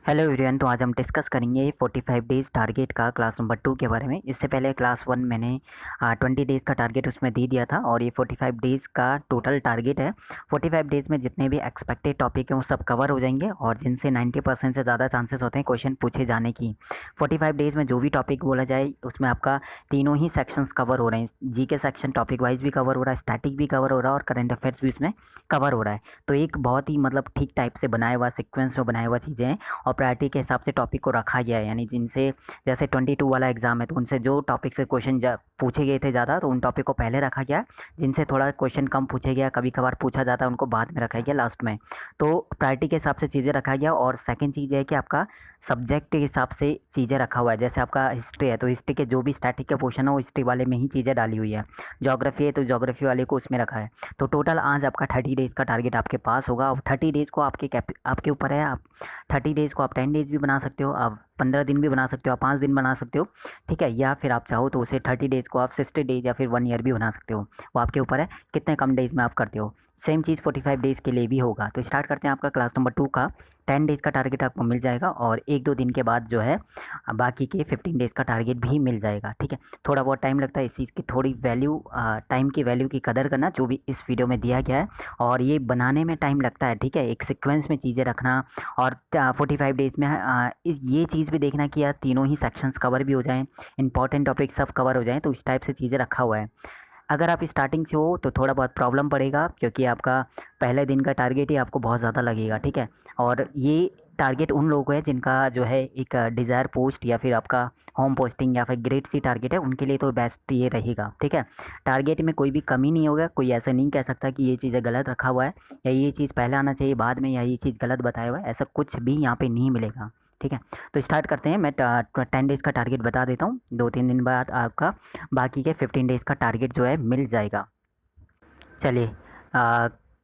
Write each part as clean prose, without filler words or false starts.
Hello everyone. तो आज हम डिस्कस करेंगे 45 डेज़ टारगेट का क्लास नंबर 2 के बारे में। इससे पहले क्लास 1 मैंने 20 डेज़ का टारगेट उसमें दे दिया था और ये 45 डेज़ का टोटल टारगेट है। 45 डेज़ में जितने भी एक्सपेक्टेड टॉपिक हैं वो सब कवर हो जाएंगे और जिनसे 90% से ज़्यादा चांसेस होते हैं क्वेश्चन पूछे जाने की। 45 डेज़ में जो भी टॉपिक बोला जाए उसमें आपका तीनों ही सेक्शंस कवर हो रहे हैं। जी के सेक्शन टॉपिक वाइज भी कवर हो रहा है, स्टैटिक भी कवर हो रहा है और करंट अफेयर्स भी उसमें कवर हो रहा है। तो एक बहुत ही मतलब ठीक टाइप से बनाया हुआ सिक्वेंस में बनाया हुआ चीज़ें हैं और प्रायोरिटी के हिसाब से टॉपिक को रखा गया है। यानी जिनसे जैसे 22 वाला एग्ज़ाम है तो उनसे जो टॉपिक से क्वेश्चन पूछे गए थे ज़्यादा तो उन टॉपिक को पहले रखा गया। जिनसे थोड़ा क्वेश्चन कम पूछे गया, कभी कभार पूछा जाता है, उनको बाद में रखा गया लास्ट में। तो प्रायोरिटी के हिसाब से चीज़ें रखा गया। और सेकेंड चीज़ है कि आपका सब्जेक्ट के हिसाब से चीज़ें रखा हुआ है। जैसे आपका हिस्ट्री है तो हिस्ट्री के जो भी स्टैटिक के क्वेश्चन है वो हिस्ट्री वाले में ही चीज़ें डाली हुई है। ज्योग्राफी है तो ज्योग्राफी वाले को उसमें रखा है। तो टोटल आज आपका 30 डेज़ का टारगेट आपके पास होगा। और 30 डेज़ को आपके ऊपर है। आप 30 डेज़ को आप 10 डेज़ भी बना सकते हो, आप 15 दिन भी बना सकते हो, आप 5 दिन बना सकते हो, ठीक है। या फिर आप चाहो तो उसे 30 डेज़ को आप 60 डेज़ या फिर 1 ईयर भी बना सकते हो। वो आपके ऊपर है कितने कम डेज़ में आप करते हो। सेम चीज़ 45 डेज़ के लिए भी होगा। तो स्टार्ट करते हैं। आपका क्लास नंबर 2 का 10 डेज़ का टारगेट आपको मिल जाएगा और 1-2 दिन के बाद जो है बाकी के 15 डेज़ का टारगेट भी मिल जाएगा, ठीक है। थोड़ा बहुत टाइम लगता है, इस चीज़ की थोड़ी वैल्यू, टाइम की वैल्यू की कदर करना जो भी इस वीडियो में दिया गया है। और ये बनाने में टाइम लगता है, ठीक है, एक सीक्वेंस में चीज़ें रखना। और 45 डेज़ में ये चीज़ भी देखना कि यार तीनों ही सेक्शंस कवर भी हो जाएँ, इंपॉर्टेंट टॉपिक सब कवर हो जाएँ। तो इस टाइप से चीज़ें रखा हुआ है। अगर आप स्टार्टिंग से हो तो थोड़ा बहुत प्रॉब्लम पड़ेगा क्योंकि आपका पहले दिन का टारगेट ही आपको बहुत ज़्यादा लगेगा, ठीक है। और ये टारगेट उन लोगों को है जिनका जो है एक डिज़ायर पोस्ट या फिर आपका होम पोस्टिंग या फिर ग्रेड सी टारगेट है, उनके लिए तो बेस्ट ये रहेगा, ठीक है। टारगेट में कोई भी कमी नहीं होगा। कोई ऐसा नहीं कह सकता कि ये चीज़ें गलत रखा हुआ है या ये चीज़ पहले आना चाहिए बाद में या ये चीज़ गलत बताया हुआ है, ऐसा कुछ भी यहाँ पे नहीं मिलेगा, ठीक है। तो स्टार्ट करते हैं। मैं 10 डेज़ का टारगेट बता देता हूँ। 2-3 दिन बाद आपका बाकी के 15 डेज़ का टारगेट जो है मिल जाएगा। चलिए,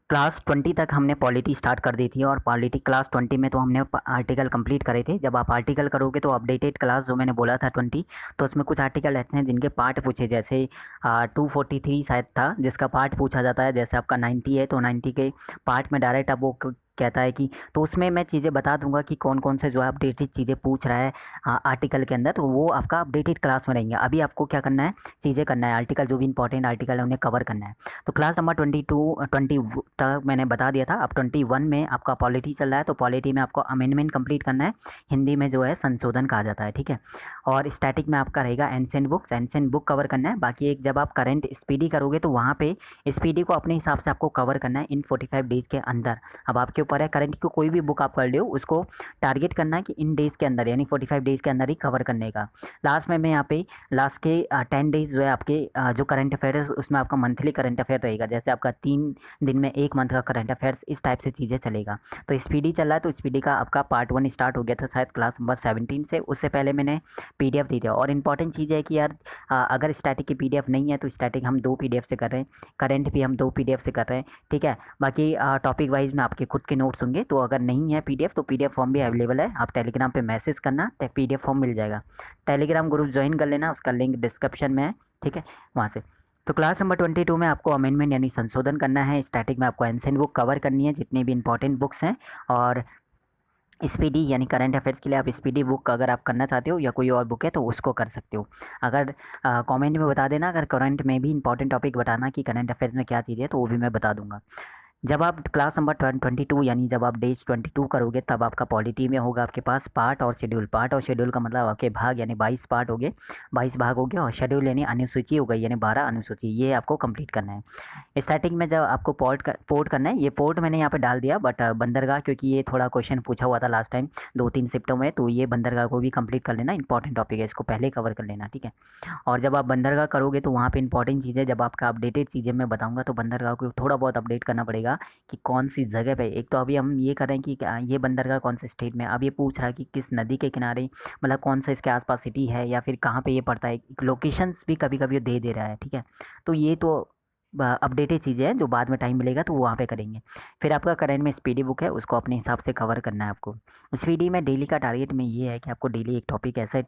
क्लास 20 तक हमने पॉलिटी स्टार्ट कर दी थी और पॉलिटी क्लास 20 में तो हमने आर्टिकल कंप्लीट करे थे। जब आप आर्टिकल करोगे तो अपडेटेड क्लास जो मैंने बोला था 20, तो उसमें कुछ आर्टिकल ऐसे हैं जिनके पार्ट पूछे। जैसे 243 शायद था जिसका पार्ट पूछा जाता है। जैसे आपका 90 है तो 90 के पार्ट में डायरेक्ट अब वो कहता है कि, तो उसमें मैं चीज़ें बता दूंगा कि कौन कौन से जो है अपडेटेड चीज़ें पूछ रहा है आर्टिकल के अंदर। तो वो आपका अपडेटेड क्लास में रहेंगे। अभी आपको क्या करना है, चीज़ें करना है, आर्टिकल जो भी इंपॉर्टेंट आर्टिकल है उन्हें कवर करना है। तो क्लास नंबर 20 तक मैंने बता दिया था। अब 21 में आपका पॉलिटी चल रहा है तो पॉलिटी में आपको अमेंडमेंट कंप्लीट करना है। हिंदी में जो है संशोधन कहा जाता है, ठीक है। और स्टैटिक में आपका रहेगा एंशिएंट बुक कवर करना है। बाकी एक जब आप करंट स्पीडी करोगे तो वहाँ पे स्पीडी को अपने हिसाब से आपको कवर करना है इन 45 डेज़ के अंदर। अब आपके ऊपर है, करंट की कोई भी बुक आप कर लो उसको टारगेट करना है कि इन डेज़ के अंदर यानी 45 डेज़ के अंदर ही कवर करने का। लास्ट में मैं यहाँ पे लास्ट के 10 डेज़ जो है आपके जो करंट अफेयर है उसमें आपका मंथली करंट अफेयर रहेगा। जैसे आपका 3 दिन में 1 मंथ का करंट अफेयर्स, इस टाइप से चीज़ें चलेगा। तो स्पीडी चल रहा है तो स्पीडी का आपका पार्ट 1 स्टार्ट हो गया था शायद क्लास नंबर 17 से। उससे पहले मैंने पीडीएफ दी थी। और इंपॉर्टेंट चीज़ है कि यार अगर स्टैटिक की पीडीएफ नहीं है तो स्टैटिक हम 2 पीडीएफ से कर रहे हैं, करंट भी हम 2 पीडीएफ से कर रहे हैं, ठीक है। बाकी टॉपिक वाइज में आपके खुद के नोट्स होंगे। तो अगर नहीं है पीडीएफ तो पीडीएफ फॉर्म भी अवेलेबल है। आप टेलीग्राम पे मैसेज करना, पीडीएफ फॉर्म मिल जाएगा। टेलीग्राम ग्रुप ज्वाइन कर लेना, उसका लिंक डिस्क्रिप्शन में है, ठीक है, वहाँ से। तो क्लास नंबर 22 में आपको अमेंडमेंट यानी संशोधन करना है। स्टैटिक में आपको एंशिएंट बुक कवर करनी है जितनी भी इंपॉर्टेंट बुक्स हैं। और स्पीडी यानी करंट अफेयर्स के लिए आप स्पीडी बुक अगर आप करना चाहते हो या कोई और बुक है तो उसको कर सकते हो। अगर कमेंट में बता देना, अगर करंट में भी इंपॉर्टेंट टॉपिक बताना कि करंट अफेयर्स में क्या चीज़ है तो वो भी मैं बता दूंगा। जब आप क्लास नंबर 22 यानी जब आप डेज 22 करोगे तब आपका पॉलिटी में होगा आपके पास पार्ट और शेड्यूल। पार्ट और शेड्यूल का मतलब आपके भाग यानी 22 पार्ट हो गए, 22 भाग हो गए। और शेड्यूल यानी अनुसूची हो गई यानी 12 अनुसूची। ये आपको कंप्लीट करना है। स्टार्टिंग में जब आपको पोर्ट करना है, ये पोर्ट मैंने यहाँ पे डाल दिया बट बंदरगाह, क्योंकि ये थोड़ा क्वेश्चन पूछा हुआ था लास्ट टाइम 2-3 शिफ्टों में। तो ये बंदरगाह को भी कंप्लीट कर लेना, इंपॉर्टेंट टॉपिक है, इसको पहले कवर कर लेना, ठीक है। और जब आप बंदरगाह करोगे तो वहाँ पे इंपॉर्टेंट चीज़ें, जब आपका अपडेटेड चीज़ें मैं बताऊँगा तो बंदरगाह को थोड़ा बहुत अपडेट करना पड़ेगा कि कौन सी जगह पे। एक तो अभी हम ये कर रहे हैं कि ये बंदरगाह कौन से स्टेट में। अब ये पूछ रहा है कि किस नदी के किनारे, मतलब कौन सा इसके आसपास सिटी है या फिर कहाँ पे ये पड़ता है। लोकेशंस भी कभी कभी दे रहा है, ठीक है। तो ये तो अपडेटेड चीज़ें हैं जो बाद में टाइम मिलेगा तो वो वहाँ पे करेंगे। फिर आपका करंट में स्पीडी बुक है, उसको अपने हिसाब से कवर करना है आपको। स्पीडी में डेली का टारगेट में ये है कि आपको डेली एक टॉपिक ऐसा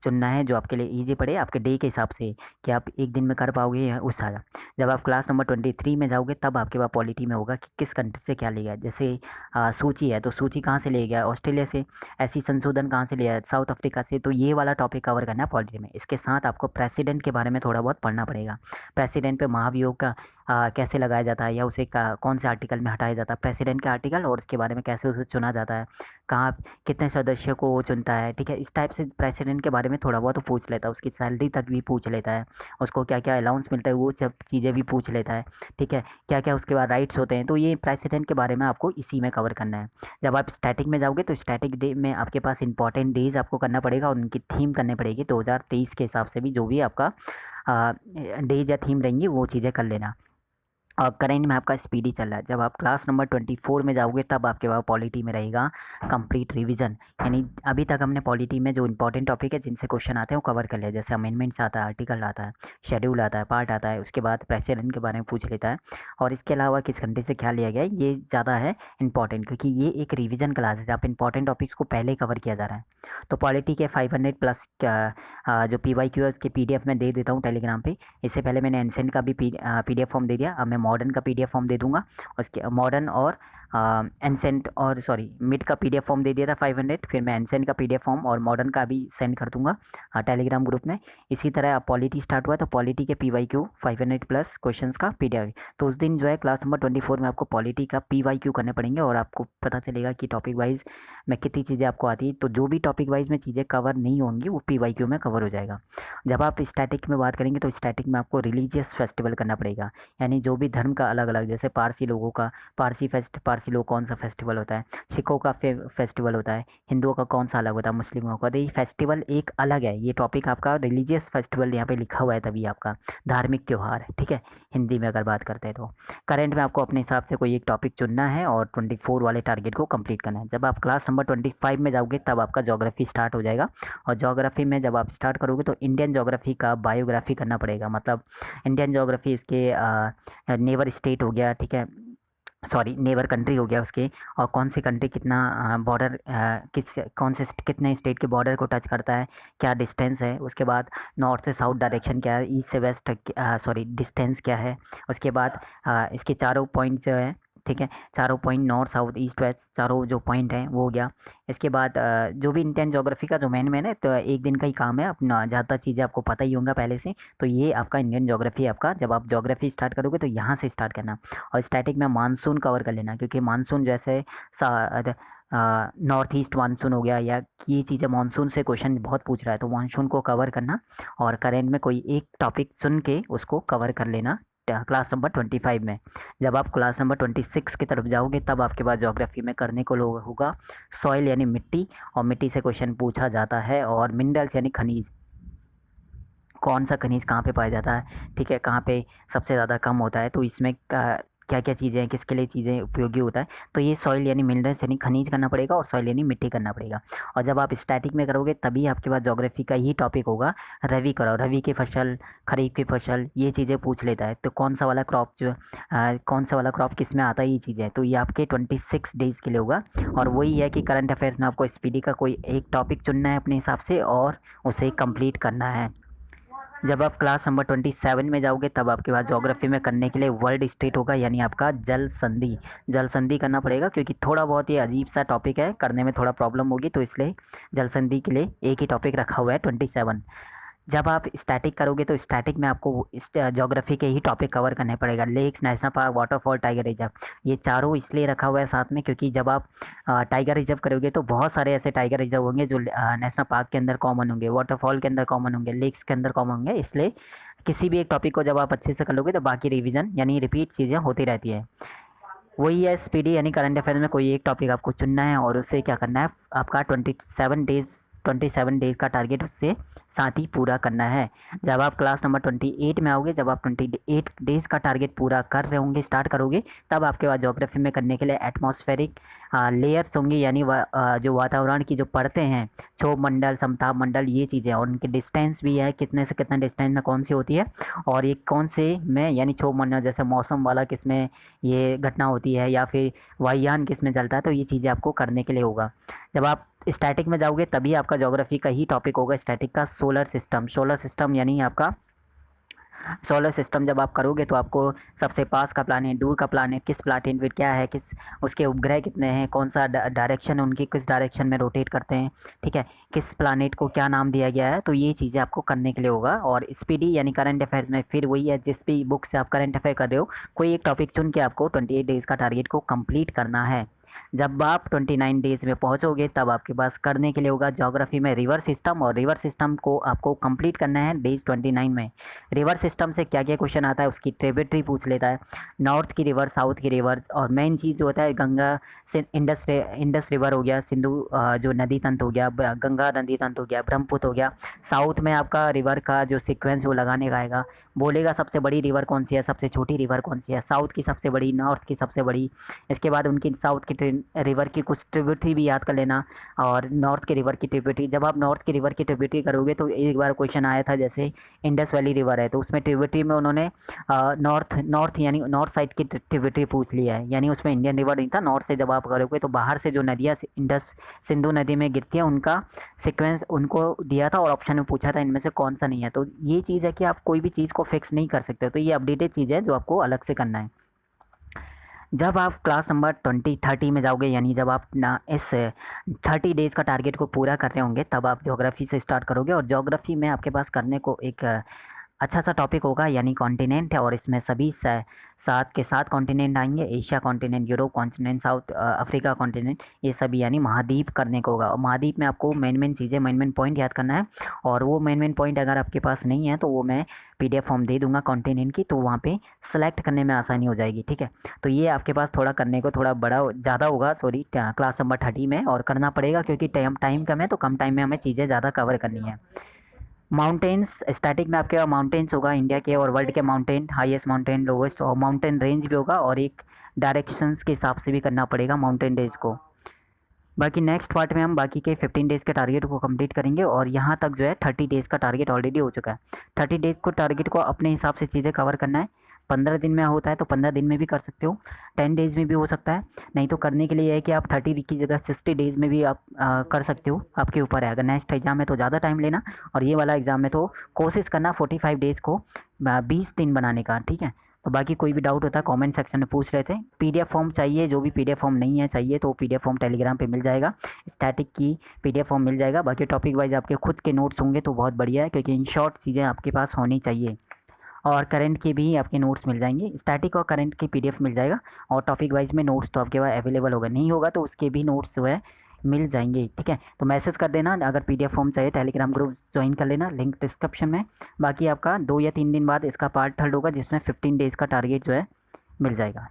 चुनना है जो आपके लिए ईजी पड़े आपके डे के हिसाब से, कि आप एक दिन में कर पाओगे या उस सारा। जब आप क्लास नंबर 23 में जाओगे तब आपके पास पॉलिटी में होगा कि किस कंट्री से क्या लिया है। जैसे सूची है तो सूची कहाँ से ले गया, ऑस्ट्रेलिया से। ऐसी संशोधन कहाँ से लिया है, साउथ अफ्रीका से। तो ये वाला टॉपिक कवर करना है पॉलिटी में। इसके साथ आपको प्रेसिडेंट के बारे में थोड़ा बहुत पढ़ना पड़ेगा। प्रेसिडेंट पे महाभियोग का कैसे लगाया जाता है, या उसे कौन से आर्टिकल में हटाया जाता है प्रेसिडेंट का आर्टिकल, और उसके बारे में कैसे उसे चुना जाता है, कहाँ कितने सदस्यों को वो चुनता है। ठीक है, इस टाइप से प्रेसिडेंट के बारे में थोड़ा बहुत पूछ लेता है। उसकी सैलरी तक भी पूछ लेता है, उसको क्या क्या अलाउंस मिलता है वो सब चीज़ें भी पूछ लेता है। ठीक है, क्या क्या उसके बाद राइट्स होते हैं। तो ये प्रेसिडेंट के बारे में आपको इसी में कवर करना है। जब आप स्टैटिक में जाओगे तो स्टैटिक डे में आपके पास इंपॉर्टेंट डेज आपको करना पड़ेगा और उनकी थीम करनी पड़ेगी 2023 के हिसाब से भी। जो भी आपका डेज या थीम रहेंगी वो चीज़ें कर लेना। और करेंट में आपका स्पीडी चल रहा है। जब आप क्लास नंबर 24 में जाओगे तब आपके पास पॉलिटी में रहेगा कंप्लीट रिवीजन। यानी अभी तक हमने पॉलिटी में जो इंपॉर्टेंट टॉपिक है जिनसे क्वेश्चन आते हैं वो कवर कर लिया। जैसे अमेंडमेंट्स आता है, आर्टिकल आता है, शेड्यूल आता है, पार्ट आता है, उसके बाद प्रेसिडेंट के बारे में पूछ लेता है। और इसके अलावा किस घंटे से क्या लिया गया है ये ज़्यादा है इंपॉर्टेंट, क्योंकि ये एक रिविजन क्लास है जहाँ पर इंपॉर्टेंट टॉपिक्स को पहले ही कवर किया जा रहा है। तो पॉलिटी के 500 प्लस जो PYQ है उसके PDF मैं दे देता हूँ टेलीग्राम पे। इससे पहले मैंने एनसेंट का भी PDF फॉर्म दे दिया। अब मैं मॉडर्न का PDF फॉर्म दे दूंगा। उसके मॉडर्न और एनसेंट और सॉरी मिड का PDF फॉर्म दे दिया था 500। फिर मैं एनसेंट का PDF फॉर्म और मॉडर्न का भी सेंड कर दूंगा टेलीग्राम ग्रुप में। इसी तरह पॉलिटी स्टार्ट हुआ तो पॉलिटी के PYQ 500 प्लस क्वेश्चंस का PDF। तो उस दिन जो है क्लास नंबर 24 में आपको पॉलिटी का PYQ करने पड़ेंगे और आपको पता चलेगा कि टॉपिक वाइज में कितनी चीज़ें आपको आती है। तो जो भी टॉपिक वाइज में चीज़ें कवर नहीं होंगी वो PYQ में कवर हो जाएगा। जब आप स्टैटिक में बात करेंगे तो स्टैटिक में आपको रिलीजियस फेस्टिवल करना पड़ेगा। यानी जो भी धर्म का अलग अलग, जैसे पारसी लोगों का पारसी लोग कौन सा फेस्टिवल होता है, सिखों का फेस्टिवल होता है, हिंदुओं का कौन सा अलग होता है, मुस्लिमों का। तो ये फेस्टिवल एक अलग है। ये टॉपिक आपका रिलीजियस फेस्टिवल यहाँ पे लिखा हुआ है, तभी आपका धार्मिक त्यौहार है। ठीक है, हिंदी में अगर बात करते हैं तो करंट में आपको अपने हिसाब से कोई एक टॉपिक चुनना है और 24 वाले टारगेट को कंप्लीट करना है। जब आप क्लास नंबर 25 में जाओगे तब आपका ज्योग्राफी स्टार्ट हो जाएगा। और ज्योग्राफी में जब आप स्टार्ट करोगे तो इंडियन ज्योग्राफी का बायोग्राफी करना पड़ेगा। मतलब इंडियन ज्योग्राफी इसके नेबर स्टेट हो गया, ठीक है, सॉरी नेबर कंट्री हो गया उसके, और कौन सी कंट्री कितना बॉर्डर कौन से कितने स्टेट के बॉर्डर को टच करता है, क्या डिस्टेंस है। उसके बाद नॉर्थ से साउथ डायरेक्शन क्या है, ईस्ट से वेस्ट सॉरी डिस्टेंस क्या है। उसके बाद इसके चारों पॉइंट जो है, ठीक है, चारों point north south east west चारों जो पॉइंट हैं वो हो गया। इसके बाद जो भी इंडियन ज्योग्राफी का जो मेन है तो एक दिन का ही काम है, अपना ज़्यादा चीज़ें आपको पता ही होगा पहले से। तो ये आपका इंडियन ज्योग्राफी आपका, जब आप ज्योग्राफी स्टार्ट करोगे तो यहाँ से स्टार्ट करना। और स्टैटिक में मानसून कवर कर लेना, क्योंकि मानसून जैसे नॉर्थ ईस्ट मानसून हो गया, या ये चीज़ें मानसून से क्वेश्चन बहुत पूछ रहा है तो मानसून को कवर करना। और करेंट में कोई एक टॉपिक चुन के उसको कवर कर लेना क्लास नंबर 25 में। जब आप क्लास नंबर 26 की तरफ जाओगे तब आपके पास ज्योग्राफी में करने को होगा सॉइल यानी मिट्टी, और मिट्टी से क्वेश्चन पूछा जाता है। और मिनरल्स यानी खनिज, कौन सा खनिज कहाँ पे पाया जाता है, ठीक है, कहाँ पे सबसे ज़्यादा कम होता है, तो इसमें क्या क्या चीज़ें हैं, किसके लिए चीज़ें उपयोगी होता है। तो ये सॉइल यानी मिनरल्स यानी खनिज करना पड़ेगा और सॉइल यानी मिट्टी करना पड़ेगा। और जब आप स्टैटिक में करोगे तभी आपके पास ज्योग्राफी का ही टॉपिक होगा रवि कराओ, रवि की फसल, खरीफ की फसल, ये चीज़ें पूछ लेता है। तो कौन सा वाला क्रॉप जो कौन सा वाला क्रॉप किस में आता है, ये चीज़ें। तो ये आपके 26 डेज़ के लिए होगा। और वही है कि करंट अफेयर्स में आपको स्पीडी का कोई एक टॉपिक चुनना है अपने हिसाब से और उसे कंप्लीट करना है। जब आप क्लास नंबर 27 में जाओगे तब आपके पास ज्योग्राफी में करने के लिए वर्ल्ड स्टेट होगा, यानी आपका जल संधि। जल संधि करना पड़ेगा, क्योंकि थोड़ा बहुत ये अजीब सा टॉपिक है, करने में थोड़ा प्रॉब्लम होगी, तो इसलिए जल संधि के लिए एक ही टॉपिक रखा हुआ है 27। जब आप स्टैटिक करोगे तो स्टैटिक में आपको इस ज्योग्राफी के ही टॉपिक कवर करने पड़ेगा। Lakes, national park, waterfall, tiger reserve, ये चारों इसलिए रखा हुआ है साथ में क्योंकि जब आप टाइगर रिजर्व करोगे तो बहुत सारे ऐसे टाइगर रिजर्व होंगे जो नेशनल पार्क के अंदर कॉमन होंगे, वाटरफॉल के अंदर कॉमन होंगे, लेक्स के अंदर कॉमन होंगे। इसलिए किसी भी एक टॉपिक को जब आप अच्छे से कर लोगे तो बाकी रिविज़न यानी रिपीट चीज़ें होती रहती है। वही है स्पीडी, यानी करंट अफेयर में कोई एक टॉपिक आपको चुनना है और उसे क्या करना है, आपका 27 डेज़ का टारगेट उससे साथ ही पूरा करना है। जब आप क्लास नंबर 28 में आओगे, जब आप 28 डेज़ का टारगेट पूरा कर रहे होंगे, स्टार्ट करोगे, तब आपके पास ज्योग्राफी में करने के लिए एटमॉस्फेरिक लेयर्स होंगी, यानी जो वातावरण की जो परतें हैं, क्षोभ मंडल, समताप मंडल, ये चीज़ें, और उनकी डिस्टेंस भी है, कितने से कितना डिस्टेंस में कौन सी होती है, और ये कौन से में, यानी क्षोभ मंडल जैसे मौसम वाला किस में ये घटना होती है, या फिर वायुयान किस में चलता है, तो ये चीज़ें आपको करने के लिए होगा। जब आप स्टैटिक में जाओगे तभी आपका ज्योग्राफी का ही टॉपिक होगा स्टैटिक का। सोलर सिस्टम यानी आपका सोलर सिस्टम जब आप करोगे तो आपको सबसे पास का प्लानेट, दूर का प्लानेट, किस प्लानेट में क्या है, किस उसके उपग्रह कितने हैं, कौन सा डायरेक्शन है उनकी, किस डायरेक्शन में रोटेट करते हैं, ठीक है, किस प्लानेट को क्या नाम दिया गया है, तो ये चीज़ें आपको करने के लिए होगा। और स्पीडी यानी करंट अफेयर्स में फिर वही है, जिस भी बुक से आप करंट अफेयर कर रहे हो, कोई एक टॉपिक चुन के आपको 28 डेज़ का टारगेट को कंप्लीट करना है। जब आप 29 डेज़ में पहुंचोगे तब आपके पास करने के लिए होगा ज्योग्राफी में रिवर सिस्टम, और रिवर सिस्टम को आपको कंप्लीट करना है डेज 29 में। रिवर सिस्टम से क्या क्या क्वेश्चन आता है, उसकी ट्रिब्यूटरी पूछ लेता है, नॉर्थ की रिवर, साउथ की रिवर, और मेन चीज़ जो होता है गंगा से इंडस रिवर हो गया, सिंधु जो नदी तंत्र हो गया, गंगा नदी तंत्र हो गया, ब्रह्मपुत्र हो गया। साउथ में आपका रिवर का जो सीक्वेंस वो लगाने का आएगा, बोलेगा सबसे बड़ी रिवर कौन सी है, सबसे छोटी रिवर कौन सी है, साउथ की सबसे बड़ी, नॉर्थ की सबसे बड़ी। इसके बाद उनकी साउथ की रिवर की कुछ ट्रिब्यूटरी भी याद कर लेना, और नॉर्थ के रिवर की ट्रिब्यूटरी। जब आप नॉर्थ की रिवर की ट्रिब्यूटरी करोगे तो एक बार क्वेश्चन आया था, जैसे इंडस वैली रिवर है तो उसमें ट्रिब्यूटरी में उन्होंने नॉर्थ यानी नॉर्थ साइड की ट्रिब्यूटरी पूछ लिया है, यानी उसमें इंडियन रिवर नहीं था। नॉर्थ से जब आप करोगे तो बाहर से जो नदियाँ इंडस सिंधु नदी में गिरती हैं उनका सिक्वेंस उनको दिया था, और ऑप्शन में पूछा था इनमें से कौन सा नहीं है। तो ये चीज़ है कि आप कोई भी चीज़ को फिक्स नहीं कर सकते, तो ये अपडेटेड चीज़ है जो आपको अलग से करना है। जब आप क्लास नंबर 30 में जाओगे, यानी जब आप ना इस 30 डेज़ का टारगेट को पूरा कर रहे होंगे, तब आप ज्योग्राफी से स्टार्ट करोगे। और ज्योग्राफी में आपके पास करने को एक अच्छा सा टॉपिक होगा, यानी कॉन्टिनेंट है, और इसमें सभी 7 कॉन्टिनेंट आएंगे, Asia continent, Europe continent, south Africa continent, ये सभी यानी महाद्वीप करने को होगा। और महाद्वीप में आपको मेन चीज़ें, मेन पॉइंट याद करना है, और वो मेन पॉइंट अगर आपके पास नहीं है तो वो मैं PDF फॉर्म दे दूंगा कॉन्टिनेंट की, तो वहाँ पे सेलेक्ट करने में आसानी हो जाएगी, ठीक है। तो ये आपके पास थोड़ा करने को थोड़ा बड़ा ज़्यादा होगा, सॉरी, क्लास नंबर 30 में, और करना पड़ेगा क्योंकि टाइम कम है, तो कम टाइम में हमें चीज़ें ज़्यादा कवर करनी है। माउंटेन्स, स्टैटिक में आपके माउंटेन्स होगा, इंडिया के और वर्ल्ड के माउंटेन, हाईएस्ट माउंटेन, लोवेस्ट, और माउंटेन रेंज भी होगा, और एक डायरेक्शंस के हिसाब से भी करना पड़ेगा माउंटेन रेंज को। बाकी नेक्स्ट पार्ट में हम बाकी के 15 डेज़ के टारगेट को कंप्लीट करेंगे, और यहाँ तक जो है 30 डेज़ का टारगेट ऑलरेडी हो चुका है। 30 डेज़ को टारगेट को अपने हिसाब से चीज़ें कवर करना है। 15 दिन में होता है तो 15 दिन में भी कर सकते हो, 10 डेज़ में भी हो सकता है, नहीं तो करने के लिए यह है कि आप 30 की जगह 60 डेज़ में भी आप कर सकते हो, आपके ऊपर है। अगर नेक्स्ट एग्ज़ाम है तो ज़्यादा टाइम लेना, और ये वाला एग्ज़ाम में तो कोशिश करना 45 डेज़ को 20 दिन बनाने का, ठीक है। तो बाकी कोई भी डाउट होता है कमेंट सेक्शन में पूछ रहे थे। PDF फॉर्म चाहिए, जो भी PDF फॉर्म नहीं है चाहिए तो PDF फॉर्म टेलीग्राम पे मिल जाएगा, स्टैटिक की PDF फॉर्म मिल जाएगा। बाकी टॉपिक वाइज आपके खुद के नोट्स होंगे तो बहुत बढ़िया है, क्योंकि इन शॉर्ट चीज़ें आपके पास होनी चाहिए। और करंट के भी आपके नोट्स मिल जाएंगे, स्टैटिक और करंट की PDF मिल जाएगा, और टॉपिक वाइज में नोट्स तो आपके पास अवेलेबल होगा, नहीं होगा तो उसके भी नोट्स जो है मिल जाएंगे, ठीक है। तो मैसेज कर देना, अगर PDF फॉर्म चाहिए टेलीग्राम ग्रुप ज्वाइन कर लेना, लिंक डिस्क्रिप्शन में। बाकी आपका 2 या 3 दिन बाद इसका पार्ट 3 होगा, जिसमें 15 डेज़ का टारगेट जो है मिल जाएगा।